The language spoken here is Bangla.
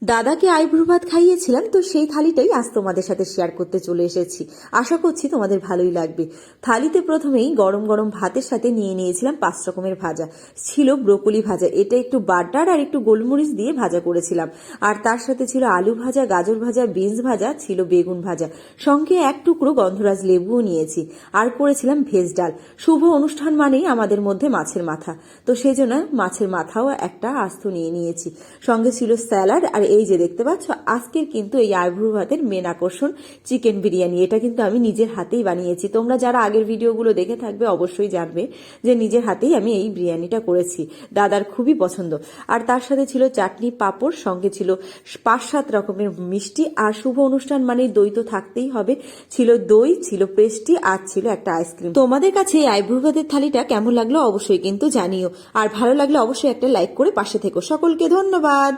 দাদাকে আইব্রু ভাত খাইয়েছিলাম, তো সেই থালিটাই আজ তোমাদের সাথে শেয়ার করতে চলে এসেছি। আশা করছি তোমাদের ভালোই লাগবে। থালিতে প্রথমেই গরম গরম ভাতের সাথে নিয়ে নিয়েছিলাম 5 রকমের ভাজা। ছিল ব্রোকলি ভাজা, এটা একটু বাটার আর একটু গোলমরিচ দিয়ে ভাজা করেছিলাম। আর তার সাথে ছিল আলু ভাজা, গাজর ভাজা, বিনস ভাজা, ছিল বেগুন ভাজা, সঙ্গে এক টুকরো গন্ধরাজ লেবুও নিয়েছি। আর করেছিলাম ভেজ ডাল। শুভ অনুষ্ঠান মানেই আমাদের মধ্যে মাছের মাথা, তো সেই জন্য মাছের মাথাও একটা আস্ত নিয়ে নিয়েছি। সঙ্গে ছিল স্যালাড। আর এই যে দেখতে পাচ্ছ, আজকের কিন্তু এই আইব্রু ভাতের মেন আকর্ষণ চিকেন বিরিয়ানি। এটা কিন্তু আমি নিজের হাতেই বানিয়েছি। তোমরা যারা আগের ভিডিওগুলো দেখে থাকবে অবশ্যই জানবে যে নিজের হাতেই আমি এই বিরিয়ানিটা করেছি। দাদার খুবই পছন্দ। আর তার সাথে ছিল চাটনি, পাঁপড়, সঙ্গে ছিল 5-7 রকমের মিষ্টি। আর শুভ অনুষ্ঠান মানে দই তো থাকতেই হবে। ছিল দই, ছিল পেস্ট্রি, আর ছিল একটা আইসক্রিম। তোমাদের কাছে এই আইব্রু ভাতের থালিটা কেমন লাগলো অবশ্যই কিন্তু জানিও। আর ভালো লাগলে অবশ্যই একটা লাইক করে পাশে থেকো। সকলকে ধন্যবাদ।